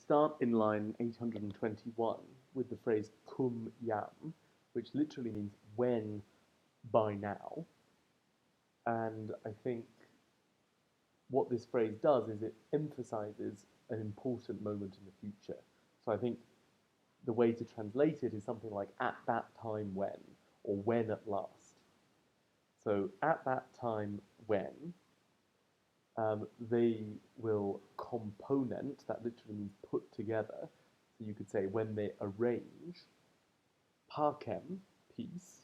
start in line 821 with the phrase cum yam, which literally means when, by now. And I think what this phrase does is it emphasizes an important moment in the future. So I think the way to translate it is something like at that time when, or when at last. So at that time when, they will component, that literally means put together. So you could say when they arrange, pacem, peace,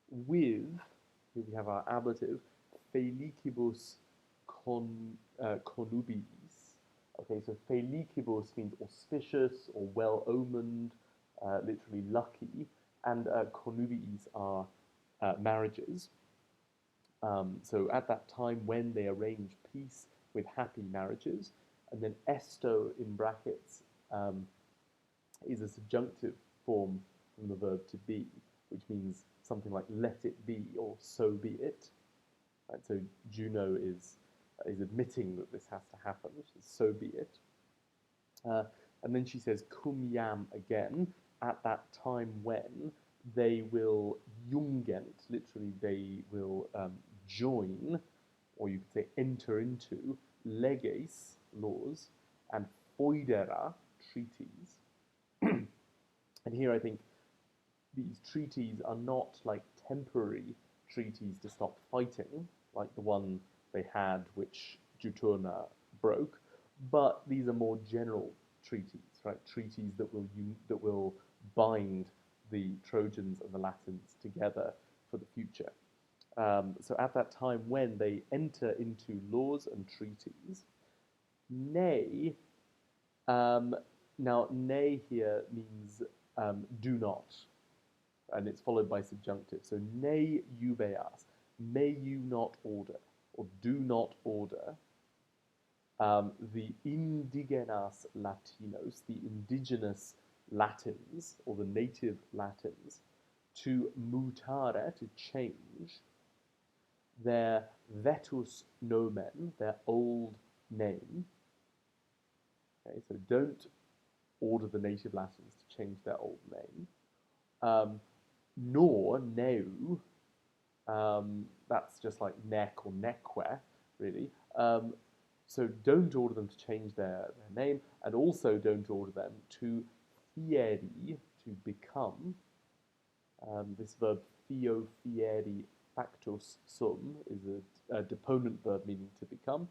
with, here we have our ablative, felicibus connubiis. Okay, so felicibus means auspicious or well-omened, literally lucky, and connubiis are marriages. So at that time when they arrange peace with happy marriages, and then esto in brackets is a subjunctive form from the verb to be, which means something like let it be or so be it. Right, so Juno is admitting that this has to happen, so be it. And then she says cum yam again, at that time when they will jungent, literally they will join, or you could say enter into, leges, laws, and foedera, treaties. And here I think these treaties are not like temporary treaties to stop fighting, like the one they had which Juturna broke, but these are more general treaties, right? Treaties that will bind the Trojans and the Latins together for the future. So at that time when they enter into laws and treaties, nay, now nay here means do not, and it's followed by subjunctive. So ne jubeas, may you not order, or do not order, the indigenas Latinos, the indigenous Latins, or the native Latins, to mutare, to change, their vetus nomen, their old name. Okay, so don't order the native Latins to change their old name. Nor neu, that's just like neck or neque, really. So don't order them to change their name, and also don't order them to fieri, to become. This verb theo fieri factus sum is a deponent verb meaning to become.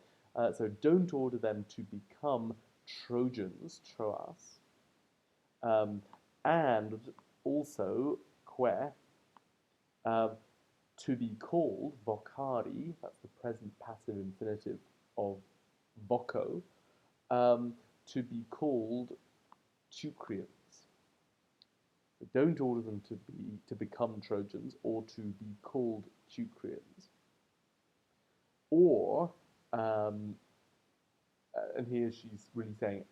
So don't order them to become Trojans, Troas. And also, que, to be called, vocari, that's the present passive infinitive of voco, to be called Teucrians. So don't order them to become Trojans or to be called Teucrians. Or, and here she's really saying,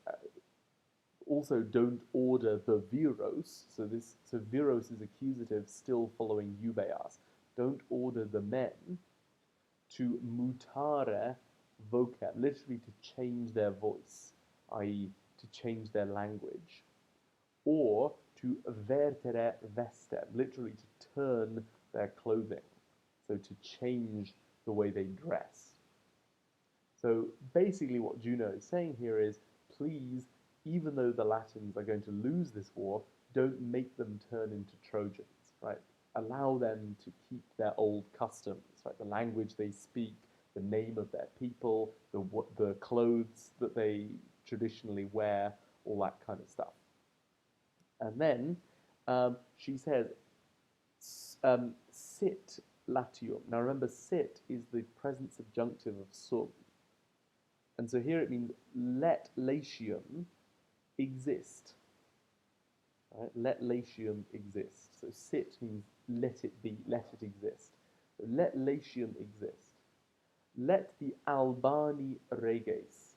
also don't order the viros. So viros is accusative, still following eubeas. Don't order the men to mutare vocem, literally to change their voice, i.e. to change their language, or to vertere vestem, literally to turn their clothing, so to change the way they dress. So basically what Juno is saying here is, please, even though the Latins are going to lose this war, don't make them turn into Trojans, right? Allow them to keep their old customs, right? The language they speak, the name of their people, the clothes that they traditionally wear, all that kind of stuff. And then she says, sit latium. Now remember, sit is the present subjunctive of sum. And so here it means let latium exist. Right? Let latium exist. So sit means let it be, let it exist. So let latium exist. Let the Albani reges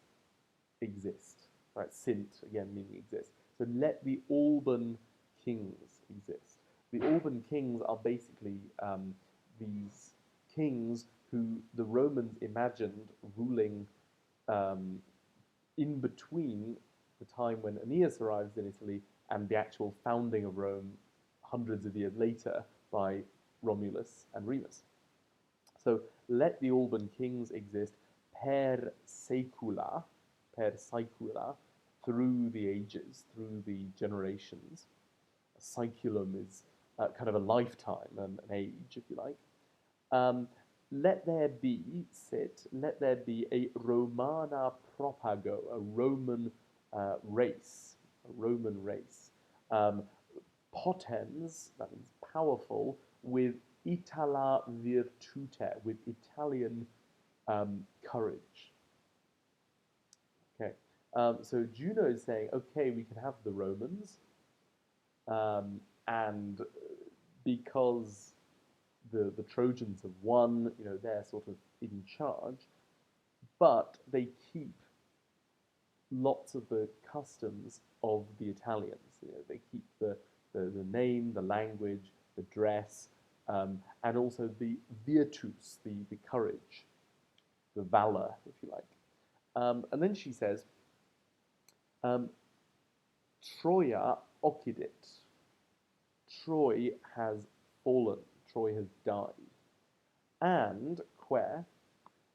exist. Right? Sint, again, meaning exist. So let the Alban kings exist. The Alban kings are basically these kings who the Romans imagined ruling in between the time when Aeneas arrives in Italy and the actual founding of Rome hundreds of years later by Romulus and Remus. So let the Alban kings exist per saecula, through the ages, through the generations. A saeculum is kind of a lifetime, an age, if you like. Let there be, let there be a Romana propago, a Roman race, Potens, that means powerful, with Itala virtute, with Italian courage. Okay, so Juno is saying, okay, we can have the Romans, and because the Trojans have won, they're sort of in charge, but they keep lots of the customs of the Italians. They keep the name, the language, the dress, and also the virtus, the courage, the valor, if you like. And then she says, Troia occidit. Troy has fallen. Troy has died. And,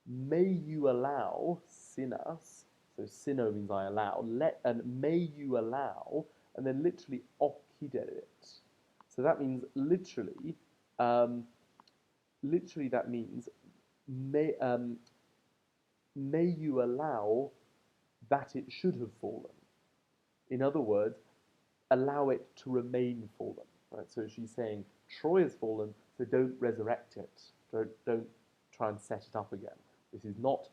may you allow sinas, so sino means I allow, and may you allow, and then literally occidit. So that means literally that means may you allow that it should have fallen. In other words, allow it to remain fallen. Right? So she's saying Troy has fallen, so don't resurrect it. Don't try and set it up again. This is not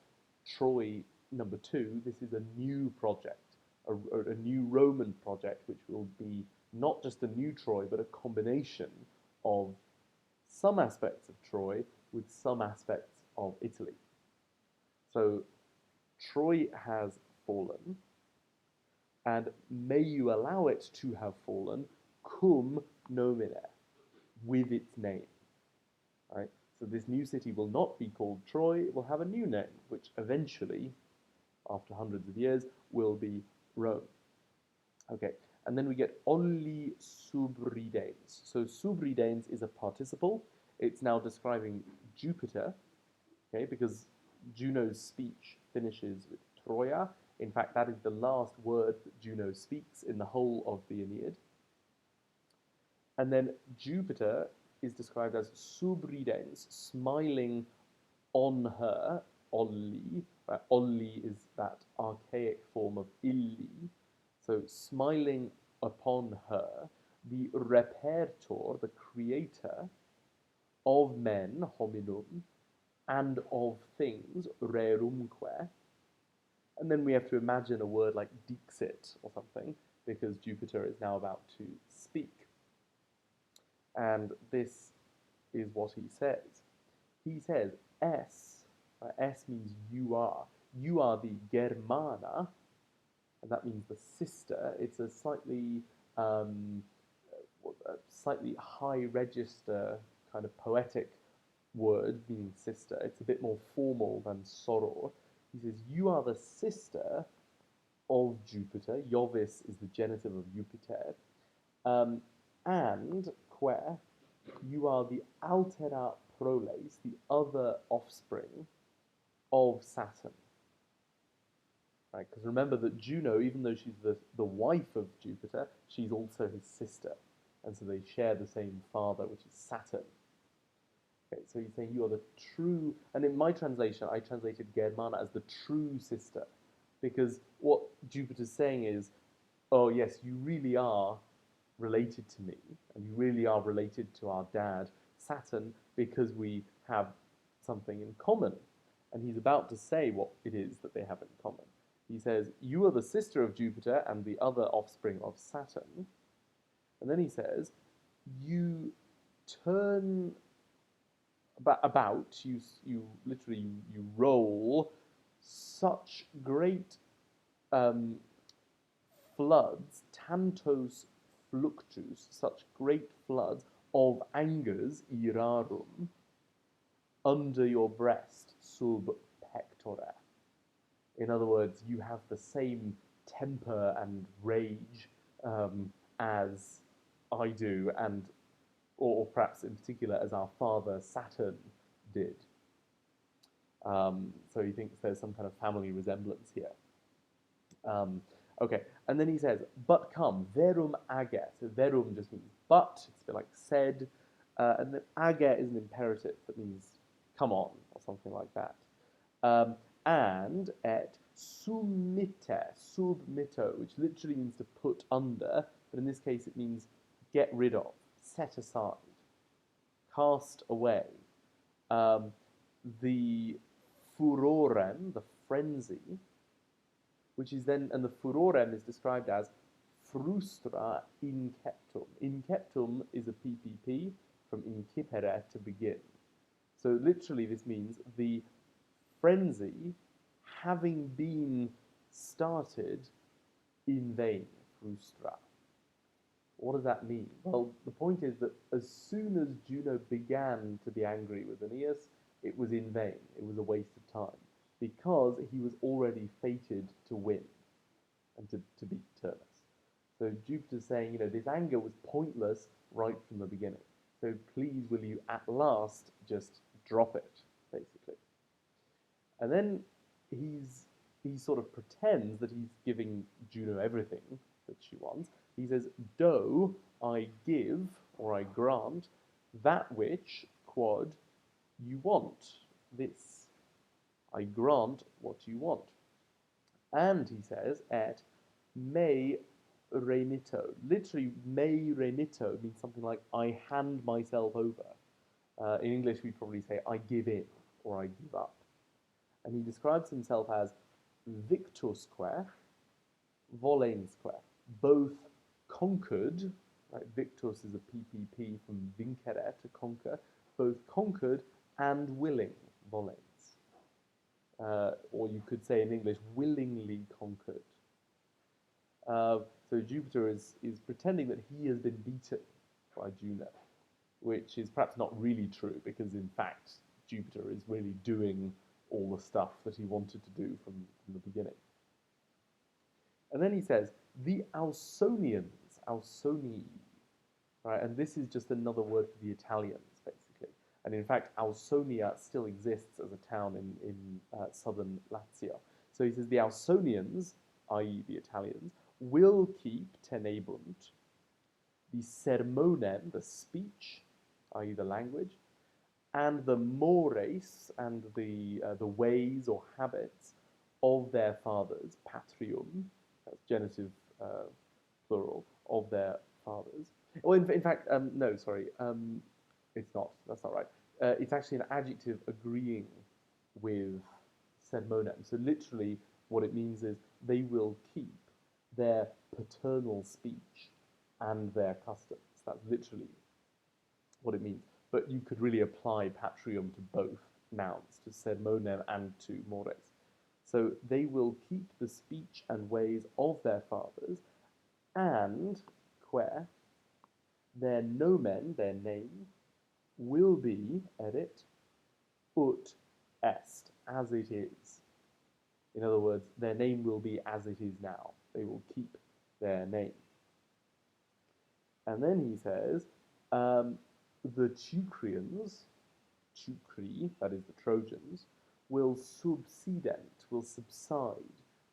Troy #2. This is a new project, a new Roman project, which will be not just a new Troy, but a combination of some aspects of Troy with some aspects of Italy. So Troy has fallen, and may you allow it to have fallen, cum nomine, with its name. Right? So this new city will not be called Troy, it will have a new name, which eventually, after hundreds of years, will be Rome. Okay, and then we get olli subridens. So subridens is a participle. It's now describing Jupiter, okay, because Juno's speech finishes with Troia. In fact, that is the last word that Juno speaks in the whole of the Aeneid. And then Jupiter is described as subridens, smiling on her, olli. Olli is that archaic form of illi. So smiling upon her, the repertor, the creator of men, hominum, and of things, rerumque. And then we have to imagine a word like dixit or something, because Jupiter is now about to speak. And this is what he says. He says, S means you are. You are the Germana, and that means the sister. It's a slightly high register, kind of poetic word, meaning sister. It's a bit more formal than soror. He says, you are the sister of Jupiter. Jovis is the genitive of Jupiter. And you are the altera proles, the other offspring of Saturn. Right? Because remember that Juno, even though she's the wife of Jupiter, she's also his sister. And so they share the same father, which is Saturn. Okay, so he's saying you are the true, and in my translation, I translated Germana as the true sister. Because what Jupiter's saying is, oh yes, you really are related to me, and you really are related to our dad, Saturn, because we have something in common. And he's about to say what it is that they have in common. He says, you are the sister of Jupiter and the other offspring of Saturn. And then he says, you turn about, you literally, you roll such great floods, tantos fluctus, such great floods of angers, irarum, under your breast, sub pectora. In other words, you have the same temper and rage as I do, and or perhaps in particular as our father Saturn did. So he thinks there's some kind of family resemblance here. Okay, and then he says, but come, verum ager. So verum just means but, it's a bit like said, and then ager is an imperative that means come on, or something like that. And et submitto, which literally means to put under, but in this case it means get rid of, set aside, cast away. The furorem, the frenzy, which is then, and the furorem is described as frustra inceptum. Inceptum is a PPP from incipere, to begin. So literally this means the frenzy having been started in vain, frustra. What does that mean? Well, the point is that as soon as Juno began to be angry with Aeneas, it was in vain. It was a waste of time, because he was already fated to win and to beat Turnus. So Jupiter's saying, you know, this anger was pointless right from the beginning. So please, will you at last just drop it, basically. And then he sort of pretends that he's giving Juno everything that she wants. He says, do I give, or I grant, that which, quod, you want, this. I grant what you want. And he says, et me remito. Literally, me remito means something like, I hand myself over. In English, we'd probably say, I give in, or I give up. And he describes himself as victusque, volensque, both conquered, right? Victus is a PPP from vincere, to conquer, both conquered and willing, volens. Or you could say in English, willingly conquered. So Jupiter is pretending that he has been beaten by Juno, which is perhaps not really true, because in fact Jupiter is really doing all the stuff that he wanted to do from the beginning. And then he says, the Ausonians, Ausonii, right? And this is just another word for the Italians, basically. And in fact, Ausonia still exists as a town in southern Lazio. So he says the Ausonians, i.e. the Italians, will keep tenebunt the sermonem, the speech, i.e. the language, and the mores, and the ways or habits of their fathers, patrium, that's genitive plural, of their fathers. Well, in fact, no, sorry, it's not, that's not right. It's actually an adjective agreeing with sermonem. So literally what it means is they will keep their paternal speech and their customs. That's literally what it means. But you could really apply patrium to both nouns, to sermonem and to mores. So they will keep the speech and ways of their fathers, and, quae, their nomen, their name, will be, edit, ut est, as it is. In other words, their name will be as it is now. They will keep their name. And then he says, the Teucrians, Teucri, that is the Trojans, will subsident, will subside,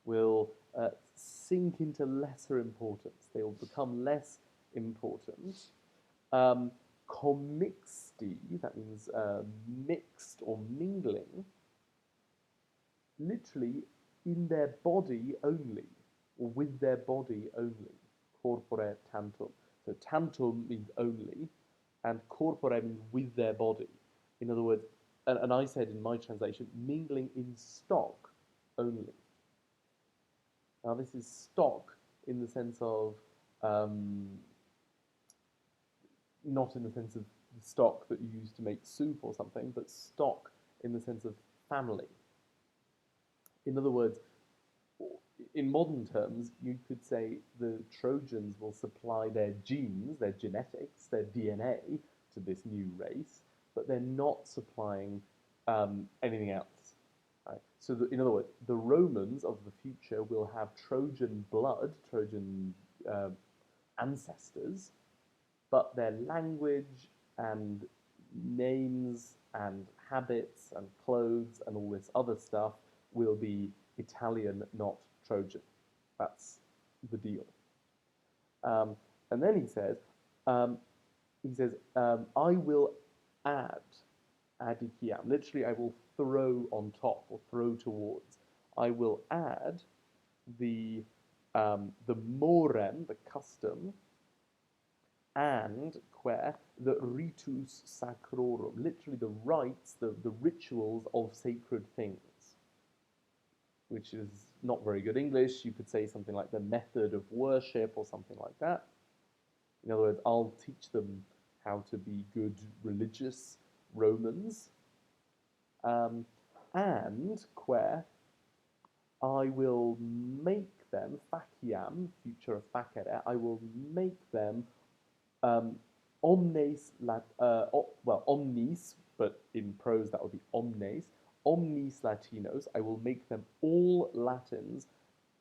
will sink into lesser importance. They will become less important. Commixti, that means mixed or mingling, literally in their body only, or with their body only. Corpore tantum. So tantum means only, and corpore means with their body. In other words, and I said in my translation, mingling in stock only. Now this is stock in the sense of, not in the sense of stock that you use to make soup or something, but stock in the sense of family. In other words, in modern terms, you could say the Trojans will supply their genes, their genetics, their DNA to this new race, but they're not supplying anything else. Right? So, in other words, the Romans of the future will have Trojan blood, Trojan uh, ancestors, but their language and names and habits and clothes and all this other stuff will be Italian, not Trojan. That's the deal. Um, and then um, I will add, adiciam. Literally, I will throw on top or throw towards. I will add the morem, the custom, and the ritus sacrorum, literally the rites, the rituals of sacred things, which is not very good English. You could say something like the method of worship or something like that. In other words, I'll teach them how to be good religious Romans. And I will make them, faciam, future of facere, I will make them um, omnes, omnis, but in prose that would be omnes, omnis Latinos, I will make them all Latins,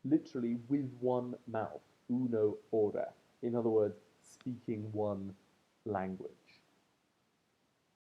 literally with one mouth, uno ora. In other words, speaking one language.